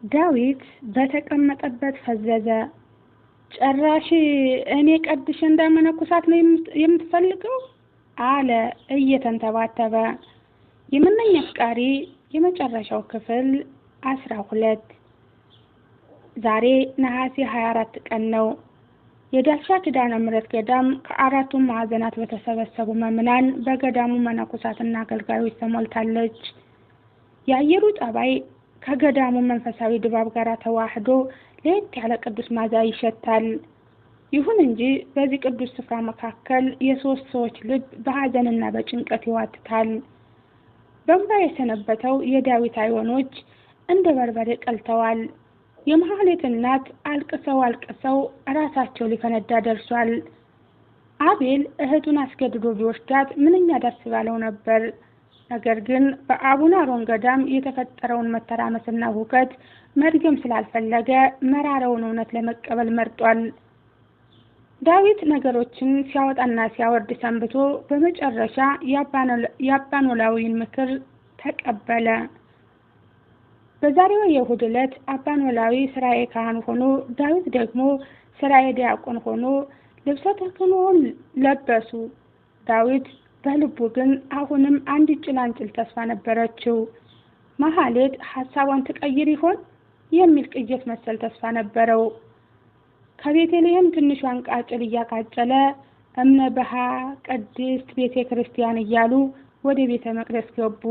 ዳዊት በተቀመጠበት ፈዘዘ። ጭራሽ እኔ ቀድሼ እንዳመነኩሳት ነው የምትፈልገው? አለ እየተንተባተበ። የምነኝ አፍቃሪ የመጨረሻው ክፍል 12። ዛሬ ነሐሴ 24 ቀን ነው። የዳሻ ኪዳነ ምሕረት ገዳም ከአራቱም ማዕዘናት በተሰበሰቡ መምናን በገዳሙ መነኮሳትና አገልጋዮች ተሞልታለች። የአየሩ ጠባይ ከገዳሙ መንፈሳዊ ድባብ ጋር ተዋህዶ ለየት ያለ ቅዱስ መዓዛ ይሸታል። ይሁን እንጂ በዚህ ቅዱስ ስፍራ መካከል የሶስት ሰዎች ልብ በሐዘንና በጭንቀት ይዋትታል። በእንባ የሰነበተው የዳዊት አይኖች እንደ በርበሬ ቀልተዋል። የማህሌት እናት አልቅሰው ራሳቸው ሊፈነዳ ደርሷል። አቤል እህቱን አስገድዶ ቢወስዳት ምንኛ ደስ ባለው ነበር። ነገር ግን በአቡነ አሮን ገዳም የተፈጠረውን መተራመስና ሁከት መድገም ስላልፈለገ መራራውን እውነት ለመቀበል መርጧል። ዳዊት ነገሮችን ሲያወጣና ሲያወርድ ሰንብቶ በመጨረሻ የአባኖላዊን ምክር ተቀበለ። በዛሬው የእሁድ ዕለት አባኖላዊ ስራዬ ካህን ሆኖ ዳዊት ደግሞ ስራዬ ዲያቆን ሆኖ ልብሰ ተክህኖውን ለበሱ። ዳዊት በልቡ ግን አሁንም አንድ ጭላንጭል ተስፋ ነበረችው። ማህሌት ሐሳቧን ትቀይር ይሆን የሚል ቅዠት መሰል ተስፋ ነበረው። ከቤተልሔም ትንሿን ቃጭል እያቃጨለ እምነ በሃ ቅድስት ቤተ ክርስቲያን እያሉ ወደ ቤተ መቅደስ ገቡ።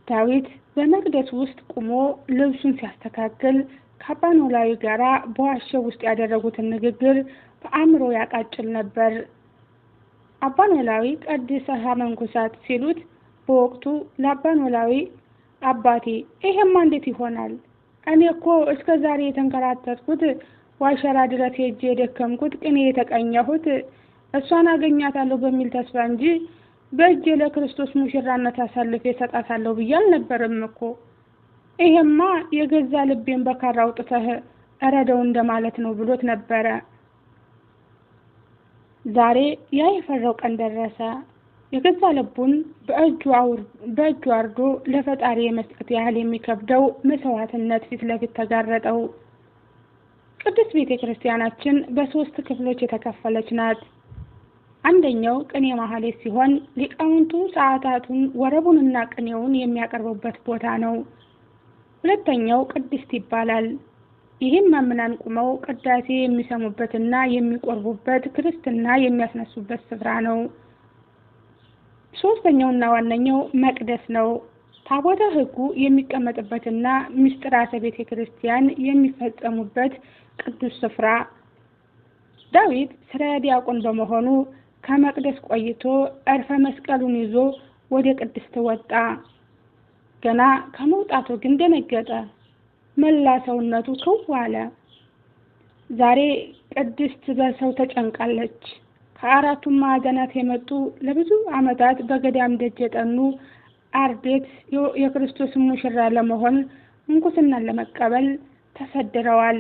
ዳዊት በመቅደስ ውስጥ ቆሞ ልብሱን ሲያስተካክል ከአባኖላዊ ጋራ በዋሻው ውስጥ ያደረጉትን ንግግር በአእምሮ ያቃጭል ነበር። አባኖላዊ ቀድሰህ መንኩሳት ሲሉት በወቅቱ ለአባኖላዊ አባቴ ይሄማ እንዴት ይሆናል? እኔ እኮ እስከ ዛሬ የተንከራተትኩት ዋሸራ ድረስ ሄጄ የደከምኩት ቅኔ የተቀኘሁት እሷን አገኛታለሁ በሚል ተስፋ እንጂ በእጄ ለክርስቶስ ሙሽራነት አሳልፌ እሰጣታለሁ ብዬ አልነበረም እኮ። ይሄማ የገዛ ልቤን በካራ አውጥተህ እረደው እንደማለት ነው ብሎት ነበረ። ዛሬ ያ የፈራው ቀን ደረሰ። የገዛ ልቡን በእጁ አርዶ ለፈጣሪ የመስጠት ያህል የሚከብደው መስዋዕትነት ፊት ለፊት ተጋረጠው። ቅድስት ቤተ ክርስቲያናችን በሶስት ክፍሎች የተከፈለች ናት። አንደኛው ቅኔ ማህሌት ሲሆን ሊቃውንቱ ሰዓታቱን ወረቡንና ቅኔውን የሚያቀርቡበት ቦታ ነው። ሁለተኛው ቅድስት ይባላል። ይህም መምናን ቁመው ቅዳሴ የሚሰሙበትና የሚቆርቡበት ክርስትና የሚያስነሱበት ስፍራ ነው። ሶስተኛውና ዋነኛው መቅደስ ነው። ታቦተ ሕጉ የሚቀመጥበትና ምስጢራተ ቤተ ክርስቲያን የሚፈጸሙበት ቅዱስ ስፍራ። ዳዊት ስራየ ዲያቆን በመሆኑ ከመቅደስ ቆይቶ ዕርፈ መስቀሉን ይዞ ወደ ቅድስት ወጣ። ገና ከመውጣቱ ግን ደነገጠ። መላ ሰውነቱ ክው አለ። ዛሬ ቅድስት በሰው ተጨንቃለች። ከአራቱም ማዕዘናት የመጡ ለብዙ ዓመታት በገዳም ደጅ የጠኑ አርዴት የክርስቶስ ሙሽራ ለመሆን ምንኩስናን ለመቀበል ተሰድረዋል።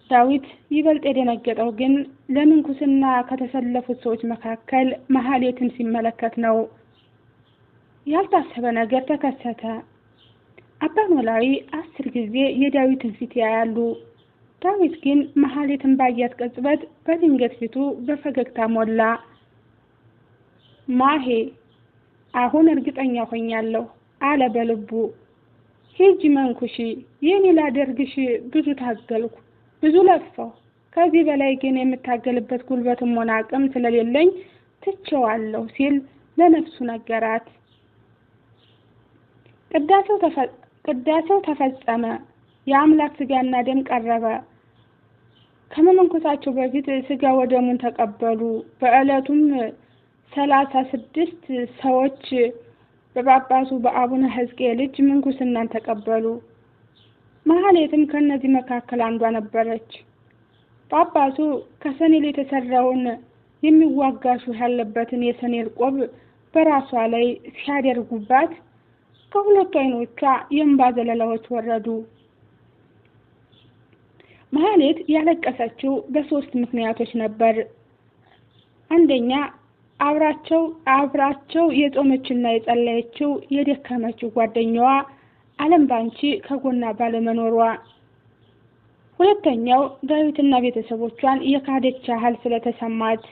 ዳዊት ይበልጥ የደነገጠው ግን ለምንኩስና ከተሰለፉት ሰዎች መካከል ማህሌትን ሲመለከት ነው። ያልታሰበ ነገር ተከሰተ። አባኖላዊ 10 ጊዜ የዳዊትን ፊት ያያሉ። ዳዊት ግን ማህሌትን ባያት ቅጽበት በድንገት ፊቱ በፈገግታ ሞላ። ማሄ አሁን እርግጠኛ ሆኛለሁ አለ በልቡ። ሂጂ መንኩሺ፣ የኔ ላደርግሽ ብዙ ታገልኩ፣ ብዙ ለፋሁ። ከዚህ በላይ ግን የምታገልበት ጉልበትም ሆነ አቅም ስለሌለኝ ትቼዋለሁ ሲል ለነፍሱ ነገራት። ቅዳሴው ተፈጸመ። የአምላክ ስጋና ደም ቀረበ። ከመመንኮሳቸው በፊት ስጋ ወደሙን ተቀበሉ። በዕለቱም 36 ሰዎች በጳጳሱ በአቡነ ሕዝቅኤል ልጅ ምንኩስናን ተቀበሉ። ማህሌትም ከነዚህ መካከል አንዷ ነበረች። ጳጳሱ ከሰኔል የተሰራውን የሚዋጋሹ ያለበትን የሰኔል ቆብ በራሷ ላይ ሲያደርጉባት ከሁለቱ አይኖቿ የእንባ ዘለላዎች ወረዱ። ማህሌት ያለቀሰችው በሶስት ምክንያቶች ነበር። አንደኛ አብራቸው የጾመችና የጸለየችው የደከመችው ጓደኛዋ ዓለም ባንቺ ከጎና ባለመኖሯ። ሁለተኛው ዳዊትና ቤተሰቦቿን የካደች ያህል ስለተሰማት።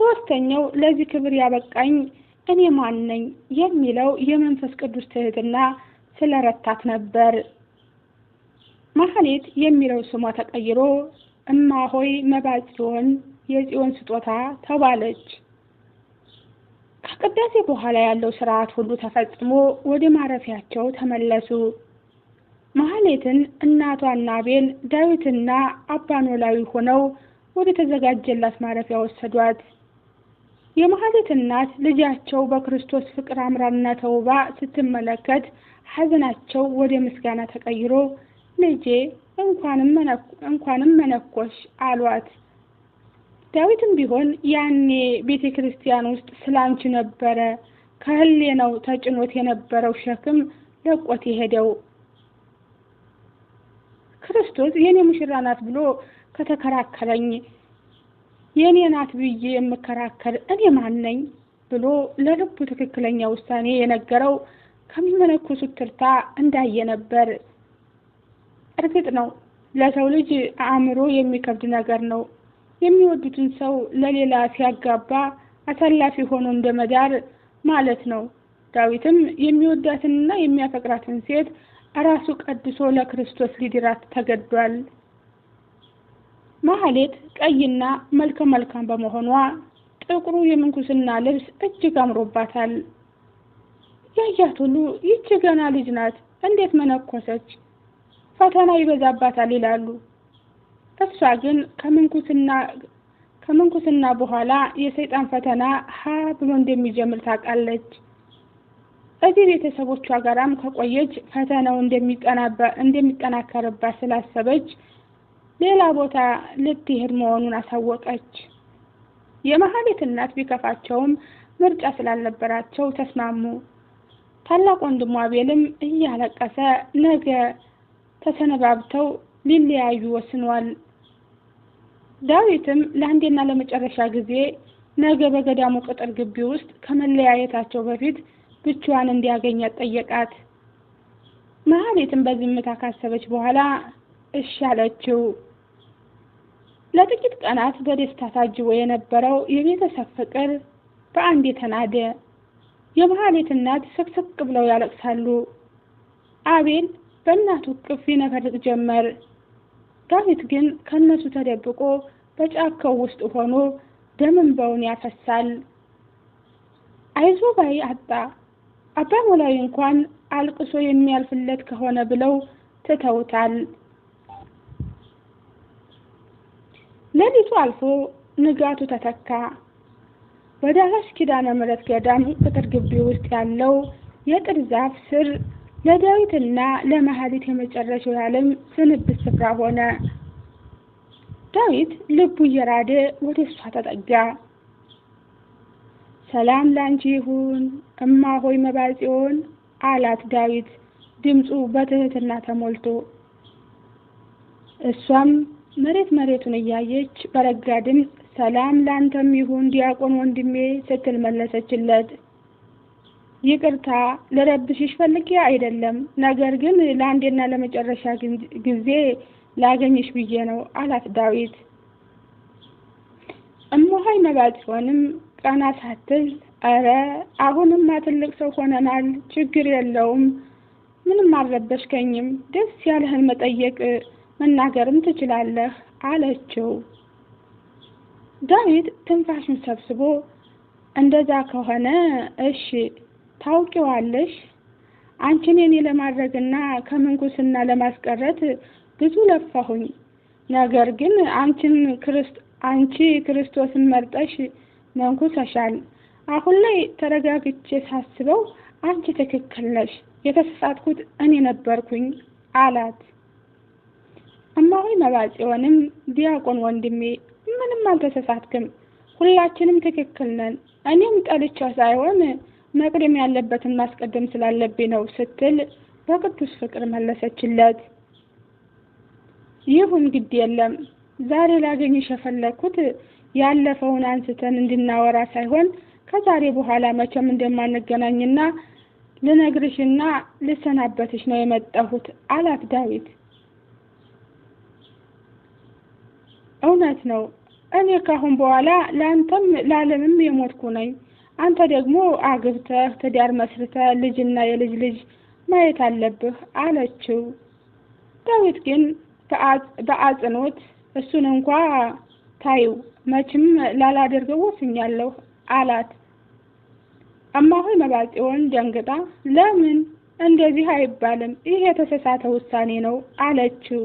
ሶስተኛው ለዚህ ክብር ያበቃኝ እኔ ማን ነኝ የሚለው የመንፈስ ቅዱስ ትህትና ስለረታት ነበር። ማህሌት የሚለው ስሟ ተቀይሮ እማሆይ መባጽዮን የጽዮን ስጦታ ተባለች። ከቅዳሴ በኋላ ያለው ስርዓት ሁሉ ተፈጽሞ ወደ ማረፊያቸው ተመለሱ። ማህሌትን እናቷና አቤል ዳዊትና አባ ኖላዊ ሆነው ወደ ተዘጋጀላት ማረፊያ ወሰዷት። የማህሌት እናት ልጃቸው በክርስቶስ ፍቅር አምራና ተውባ ስትመለከት ሐዘናቸው ወደ ምስጋና ተቀይሮ ልጄ እንኳንም መነኮሽ አሏት። ዳዊትም ቢሆን ያኔ ቤተክርስቲያን ውስጥ ስላንቺ ነበረ ከህሊናው ተጭኖት የነበረው ሸክም ለቆት የሄደው። ክርስቶስ የኔ ሙሽራ ናት ብሎ ከተከራከረኝ የኔ ናት ብዬ የምከራከር እኔ ማን ነኝ ብሎ ለልቡ ትክክለኛ ውሳኔ የነገረው ከሚመነኮሱት ትርታ እንዳየ ነበር። እርግጥ ነው ለሰው ልጅ አእምሮ የሚከብድ ነገር ነው። የሚወዱትን ሰው ለሌላ ሲያጋባ አሳላፊ ሆኖ እንደመዳር ማለት ነው። ዳዊትም የሚወዳትንና የሚያፈቅራትን ሴት ራሱ ቀድሶ ለክርስቶስ ሊድራት ተገዷል። ማህሌት ቀይና መልከ መልካም በመሆኗ ጥቁሩ የምንኩስና ልብስ እጅግ አምሮባታል። ያያት ሁሉ ይህች ገና ልጅ ናት፣ እንዴት መነኮሰች? ፈተና ይበዛባታል ይላሉ። እሷ ግን ከምንኩስና በኋላ የሰይጣን ፈተና ብሎ እንደሚጀምር ታውቃለች። እዚህ ቤተሰቦቿ ጋራም ከቆየች ፈተናው እንደሚጠናከርባት ስላሰበች ሌላ ቦታ ልትሄድ መሆኑን አሳወቀች። የማህሌት እናት ቢከፋቸውም ምርጫ ስላልነበራቸው ተስማሙ። ታላቅ ወንድሟ አቤልም እያለቀሰ ነገ ተሰነባብተው ሊለያዩ ወስኗል። ዳዊትም ለአንዴና ለመጨረሻ ጊዜ ነገ በገዳሙ ቅጥር ግቢ ውስጥ ከመለያየታቸው በፊት ብቻዋን እንዲያገኛት ጠየቃት። ማህሌትም በዝምታ ካሰበች በኋላ እሺ አለችው። ለጥቂት ቀናት በደስታ ታጅቦ የነበረው የቤተሰብ ፍቅር በአንዴ ተናደ። የማህሌት እናት ስቅስቅ ብለው ያለቅሳሉ። አቤል በእናቱ እቅፍ ይነፈርቅ ጀመር። ዳዊት ግን ከነሱ ተደብቆ በጫካው ውስጥ ሆኖ ደም እንባውን ያፈሳል። አይዞ ባይ አጣ። አባ ኖላዊ እንኳን አልቅሶ የሚያልፍለት ከሆነ ብለው ትተውታል። ሌሊቱ አልፎ ንጋቱ ተተካ። በዳላሽ ኪዳነ ምሕረት ገዳም ቅጥር ግቢ ውስጥ ያለው የጥድ ዛፍ ስር ለዳዊትና ለማህሌት የመጨረሻው የዓለም ስንብት ስፍራ ሆነ። ዳዊት ልቡ እየራደ ወደ እሷ ተጠጋ። ሰላም ላንቺ ይሁን እማሆይ መባጽዮን አላት ዳዊት ድምፁ በትህትና ተሞልቶ። እሷም መሬቱን እያየች በረጋ ድምፅ ሰላም ላንተም ይሁን ዲያቆን ወንድሜ ስትል መለሰችለት። ይቅርታ ለረብሽሽ ፈልጌ አይደለም፣ ነገር ግን ለአንዴና ለመጨረሻ ጊዜ ላገኝሽ ብዬ ነው አላት ዳዊት። እማሆይ መባጽዮንም ቀና ሳትል አረ አሁንማ ትልቅ ሰው ሆነናል፣ ችግር የለውም፣ ምንም አልረበሽከኝም፣ ደስ ያለህን መጠየቅ መናገርም ትችላለህ አለችው። ዳዊት ትንፋሹን ሰብስቦ እንደዛ ከሆነ እሺ ታውቂዋለሽ፣ አንቺን የኔ ለማድረግና ከምንኩስና ለማስቀረት ብዙ ለፋሁኝ። ነገር ግን አንቺ ክርስቶስን መርጠሽ መንኩሰሻል። አሁን ላይ ተረጋግቼ ሳስበው አንቺ ትክክል ነሽ፣ የተሳሳትኩት እኔ ነበርኩኝ አላት። እማሆይ መባጽዮንም ዲያቆን ወንድሜ ምንም አልተሳሳትክም፣ ሁላችንም ትክክል ነን፣ እኔም ጠልቻው ሳይሆን መቅደም ያለበትን ማስቀደም ስላለብኝ ነው ስትል በቅዱስ ፍቅር መለሰችለት። ይሁን ግድ የለም፣ ዛሬ ላገኝሽ የፈለኩት ያለፈውን አንስተን እንድናወራ ሳይሆን ከዛሬ በኋላ መቼም እንደማንገናኝና ልነግርሽና ልሰናበትሽ ነው የመጣሁት አላት ዳዊት። እውነት ነው። እኔ ካሁን በኋላ ለአንተም ለዓለምም የሞትኩ ነኝ። አንተ ደግሞ አግብተህ ትዳር መስርተህ ልጅና የልጅ ልጅ ማየት አለብህ አለችው። ዳዊት ግን በአጽንኦት እሱን እንኳ ታዩ መቼም ላላደርገው ወስኛለሁ አላት። እማሆይ መባጽዮን ደንግጣ ለምን እንደዚህ አይባልም፣ ይሄ የተሳሳተ ውሳኔ ነው አለችው።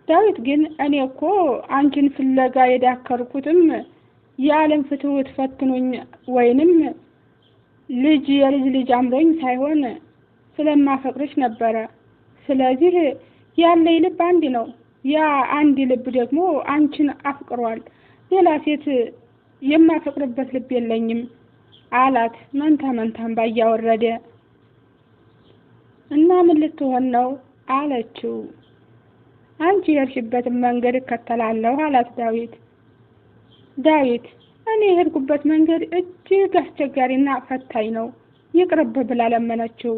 ዳዊት ግን እኔ እኮ አንቺን ፍለጋ የዳከርኩትም የዓለም ፍትወት ፈትኖኝ ወይንም የልጅ ልጅ አምሮኝ ሳይሆን ስለማፈቅርሽ ነበረ። ስለዚህ ያለኝ ልብ አንድ ነው። ያ አንድ ልብ ደግሞ አንቺን አፍቅሯል። ሌላ ሴት የማፈቅርበት ልብ የለኝም አላት መንታን ባያወረደ። እና ምን ልትሆን ነው አለችው። አንቺ የሄድሽበትን መንገድ እከተላለሁ አላት ዳዊት። እኔ የሄድኩበት መንገድ እጅግ አስቸጋሪና ፈታኝ ነው፣ ይቅርብ ብላ ለመነችው።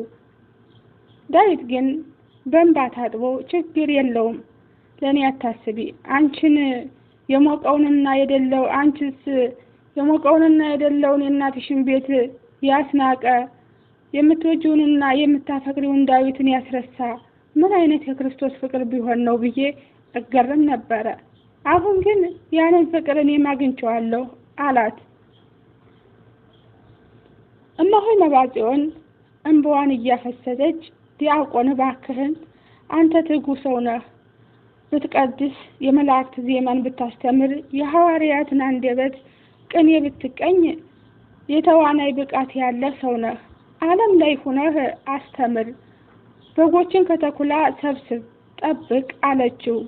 ዳዊት ግን በእንባ ታጥቦ ችግር የለውም፣ ለእኔ አታስቢ፣ አንቺን የሞቀውንና የደለውን የእናትሽን ቤት ያስናቀ የምትወጂውንና የምታፈቅሪውን ዳዊትን ያስረሳ ምን አይነት የክርስቶስ ፍቅር ቢሆን ነው ብዬ እገረም ነበረ። አሁን ግን ያንን ፍቅር እኔም አግኝቼዋለሁ አላት። እማሆይ መባጽዮን እንባዋን እያፈሰሰች ዲያቆን እባክህን አንተ ትጉህ ሰው ነህ፣ ብትቀድስ የመላእክት ዜማን ብታስተምር የሐዋርያትን አንደበት ቅኔ ብትቀኝ የተዋናይ ብቃት ያለህ ሰው ነህ፣ ዓለም ላይ ሆነህ አስተምር፣ በጎችን ከተኩላ ሰብስብ፣ ጠብቅ አለችው።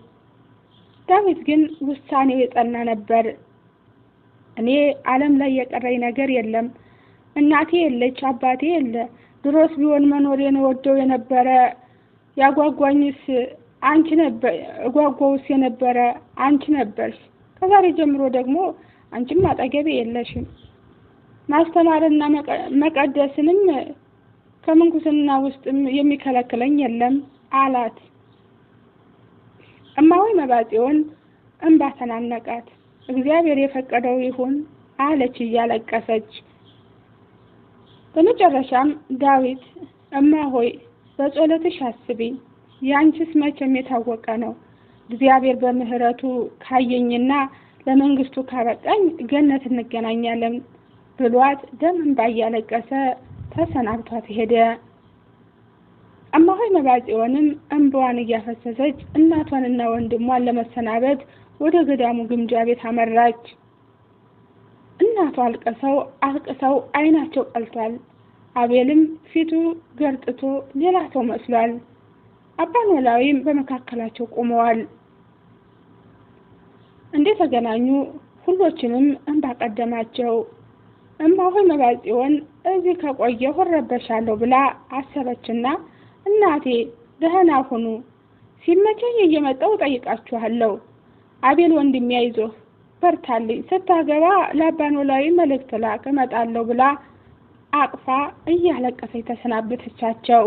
ዳዊት ግን ውሳኔው የጸና ነበር። እኔ ዓለም ላይ የቀረኝ ነገር የለም፣ እናቴ የለች፣ አባቴ የለ፣ ድሮስ ቢሆን መኖሬን ወደው የነበረ ያጓጓኝስ አንቺ ነበር፣ እጓጓውስ የነበረ አንቺ ነበርሽ። ከዛሬ ጀምሮ ደግሞ አንቺም አጠገቤ የለሽም፣ ማስተማርና መቀደስንም ከምንኩስና ውስጥም የሚከለክለኝ የለም አላት። እማሆይ መባጽዮን እንባ ተናነቃት። እግዚአብሔር የፈቀደው ይሁን አለች እያለቀሰች። በመጨረሻም ዳዊት እማሆይ በጸሎትሽ አስቢኝ፣ ያንቺስ መቼም የታወቀ ነው፣ እግዚአብሔር በምህረቱ ካየኝና ለመንግስቱ ካበቃኝ ገነት እንገናኛለን ብሏት ደም እንባ እያለቀሰ ተሰናብቷት ሄደ። እማሆይ መባጽዮንም እንባዋን እያፈሰሰች እናቷንና ወንድሟን ለመሰናበት ወደ ገዳሙ ግምጃ ቤት አመራች። እናቷ አልቅሰው አይናቸው ቀልቷል። አቤልም ፊቱ ገርጥቶ ሌላ ሰው መስሏል። አባ ኖላዊም በመካከላቸው ቆመዋል። እንደተገናኙ ሁሎችንም እንባ ቀደማቸው። እማሆይ መባጽዮን እዚህ ከቆየሁ እረበሻለሁ ብላ አሰበችና እናቴ ደህና ሁኑ፣ ሲመቸኝ እየመጣሁ ጠይቃችኋለሁ፣ አቤል ወንድሜ አይዞህ በርታልኝ፣ ስታገባ ለአባ ኖላዊ መልእክት ላክ እመጣለሁ ብላ አቅፋ እያለቀሰች ተሰናበተቻቸው።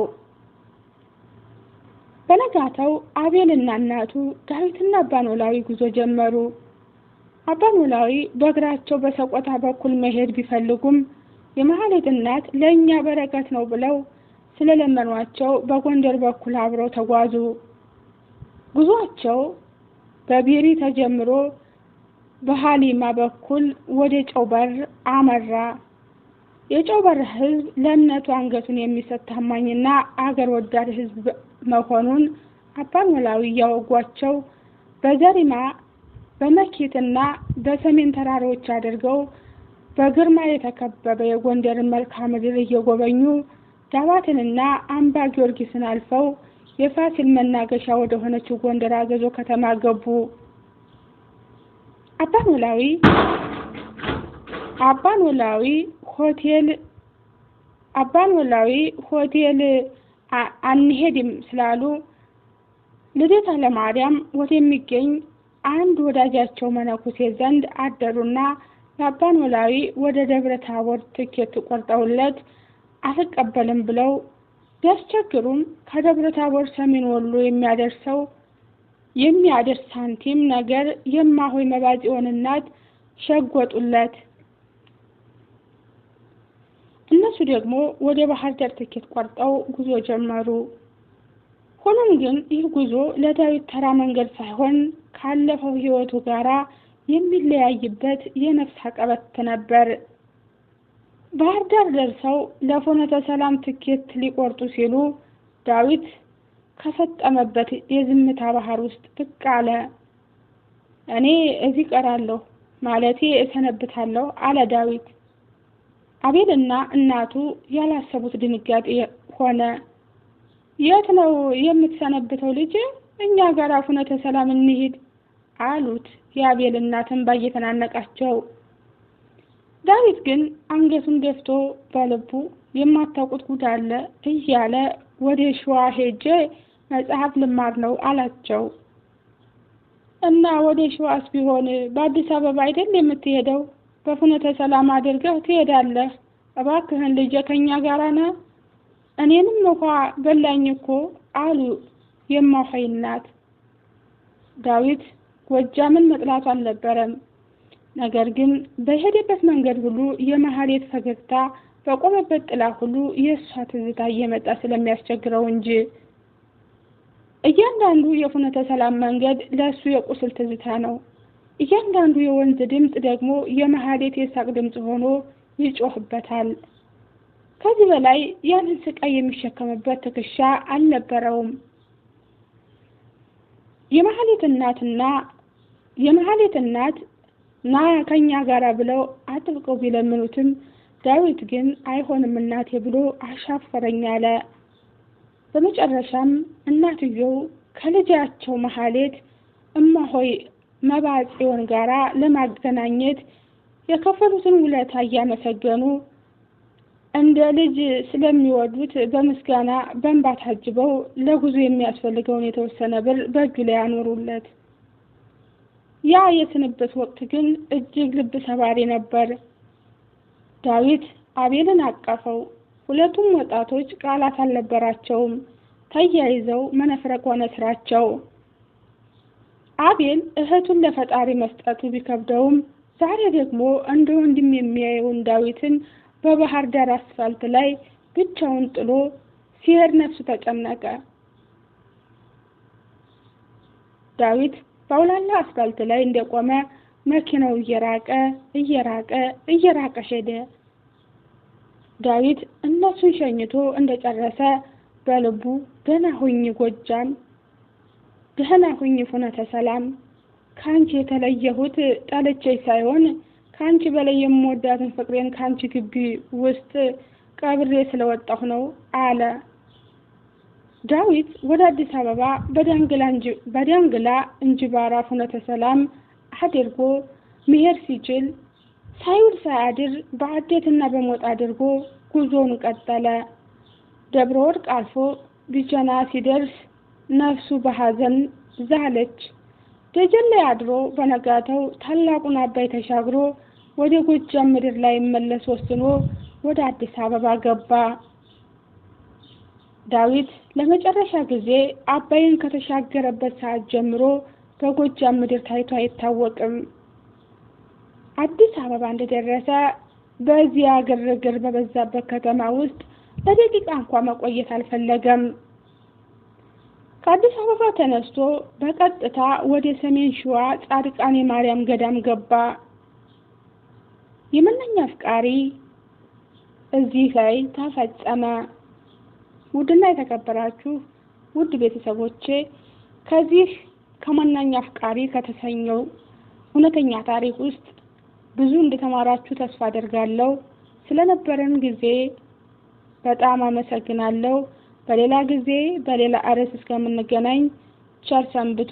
በነጋታው አቤልና እናቱ ዳዊትና አባ ኖላዊ ጉዞ ጀመሩ። አባ ኖላዊ በእግራቸው በሰቆጣ በኩል መሄድ ቢፈልጉም የመሐሌት እናት ለእኛ በረከት ነው ብለው ስለለመኗቸው በጎንደር በኩል አብረው ተጓዙ። ጉዟቸው በቢሪ ተጀምሮ በሐሊማ በኩል ወደ ጨውበር አመራ። የጨውበር ሕዝብ ለእምነቱ አንገቱን የሚሰጥ ታማኝና አገር ወዳድ ሕዝብ መሆኑን አባ ኖላዊ ያወጓቸው በዘሪማ በመኪትና በሰሜን ተራሮች አድርገው በግርማ የተከበበ የጎንደርን መልክዓ ምድር እየጎበኙ ዳባትንና አምባ ጊዮርጊስን አልፈው የፋሲል መናገሻ ወደ ሆነችው ጎንደር አገዞ ከተማ ገቡ። አባ ኖላዊ ሆቴል አንሄድም ስላሉ ልደታ ለማርያም ወደሚገኝ አንድ ወዳጃቸው መነኩሴ ዘንድ አደሩና የአባ ኖላዊ ወደ ደብረ ታቦር ትኬት ቆርጠውለት አልቀበልም ብለው ቢያስቸግሩም ከደብረ ታቦር ሰሜን ወሎ የሚያደርስ ሳንቲም ነገር የማሆይ መባጽዮን እናት ሸጎጡለት። እነሱ ደግሞ ወደ ባህር ዳር ትኬት ቆርጠው ጉዞ ጀመሩ። ሆኖም ግን ይህ ጉዞ ለዳዊት ተራ መንገድ ሳይሆን ካለፈው ሕይወቱ ጋራ የሚለያይበት የነፍስ አቀበት ነበር። ባህር ዳር ደርሰው ለፍኖተ ሰላም ትኬት ሊቆርጡ ሲሉ ዳዊት ከሰጠመበት የዝምታ ባህር ውስጥ ብቅ አለ። እኔ እዚህ ቀራለሁ ማለቴ እሰነብታለሁ አለ ዳዊት። አቤልና እናቱ ያላሰቡት ድንጋጤ ሆነ። የት ነው የምትሰነብተው ልጅ? እኛ ጋር ፍኖተ ሰላም እንሂድ አሉት የአቤል እናትን ባየተናነቃቸው። ዳዊት ግን አንገቱን ደፍቶ በልቡ የማታውቁት ጉድ አለ እያለ ወደ ሸዋ ሄጄ መጽሐፍ ልማር ነው አላቸው። እና ወደ ሸዋስ ቢሆን በአዲስ አበባ አይደል የምትሄደው? በፍኖተ ሰላም አድርገህ ትሄዳለህ። እባክህን ልጄ ከኛ ጋር ነህ። እኔንም እንኳ በላኝ እኮ አሉ የማሆይ እናት። ዳዊት ጎጃምን መጥላቱ አልነበረም። ነገር ግን በሄደበት መንገድ ሁሉ የመሐሌት ፈገግታ፣ በቆመበት ጥላ ሁሉ የእሷ ትዝታ እየመጣ ስለሚያስቸግረው እንጂ። እያንዳንዱ የፍኖተ ሰላም መንገድ ለእሱ የቁስል ትዝታ ነው። እያንዳንዱ የወንዝ ድምፅ ደግሞ የመሐሌት የሳቅ ድምፅ ሆኖ ይጮህበታል። ከዚህ በላይ ያንን ስቃይ የሚሸከምበት ትከሻ አልነበረውም። የመሐሌት እናት ና ከኛ ጋር ብለው አጥብቀው ቢለምኑትም ዳዊት ግን አይሆንም እናቴ ብሎ አሻፈረኝ አለ። በመጨረሻም እናትየው ከልጃቸው መሐሌት እማሆይ መባጽዮን ጋራ ለማገናኘት የከፈሉትን ውለታ እያመሰገኑ እንደ ልጅ ስለሚወዱት በምስጋና በእንባ ታጅበው ለጉዞ የሚያስፈልገውን የተወሰነ ብር በእጁ ላይ ያኖሩለት። ያ የስንብት ወቅት ግን እጅግ ልብ ሰባሪ ነበር። ዳዊት አቤልን አቀፈው። ሁለቱም ወጣቶች ቃላት አልነበራቸውም። ተያይዘው መነፍረቅ ሆነ ስራቸው። አቤል እህቱን ለፈጣሪ መስጠቱ ቢከብደውም ዛሬ ደግሞ እንደ ወንድም የሚያየውን ዳዊትን በባህር ዳር አስፋልት ላይ ብቻውን ጥሎ ሲሄድ ነፍሱ ተጨነቀ። ዳዊት በአውላላ አስፋልት ላይ እንደቆመ መኪናው እየራቀ ሄደ። ዳዊት እነሱን ሸኝቶ እንደጨረሰ በልቡ ደህና ሁኝ ጎጃም፣ ደህና ሁኝ ፍኖተ ሰላም፣ ካንቺ የተለየሁት ጠልቼሽ ሳይሆን ካንቺ በላይ የምወዳትን ፍቅሬን ካንቺ ግቢ ውስጥ ቀብሬ ስለወጣሁ ነው አለ። ዳዊት ወደ አዲስ አበባ በዳንግላ እንጅባራ ፍኖተ ሰላም አድርጎ መሄድ ሲችል ሳይውል ሳያድር በአዴትና በሞጣ አድርጎ ጉዞውን ቀጠለ። ደብረ ወርቅ አልፎ ቢቸና ሲደርስ ነፍሱ በሐዘን ዛለች። ደጀን ላይ አድሮ በነጋታው ታላቁን አባይ ተሻግሮ ወደ ጎጃም ምድር ላይ መለስ ወስኖ ወደ አዲስ አበባ ገባ። ዳዊት ለመጨረሻ ጊዜ አባይን ከተሻገረበት ሰዓት ጀምሮ በጎጃም ምድር ታይቶ አይታወቅም። አዲስ አበባ እንደደረሰ በዚያ ግርግር በበዛበት ከተማ ውስጥ ለደቂቃ እንኳን መቆየት አልፈለገም። ከአዲስ አበባ ተነስቶ በቀጥታ ወደ ሰሜን ሸዋ ጻድቃኔ ማርያም ገዳም ገባ። የመናኛ አፍቃሪ እዚህ ላይ ተፈጸመ። ውድና የተከበራችሁ ውድ ቤተሰቦቼ ከዚህ ከመናኛ አፍቃሪ ከተሰኘው እውነተኛ ታሪክ ውስጥ ብዙ እንደተማራችሁ ተስፋ አደርጋለሁ። ስለነበረን ጊዜ በጣም አመሰግናለሁ። በሌላ ጊዜ በሌላ ርዕስ እስከምንገናኝ ቸር ሰንብቱ።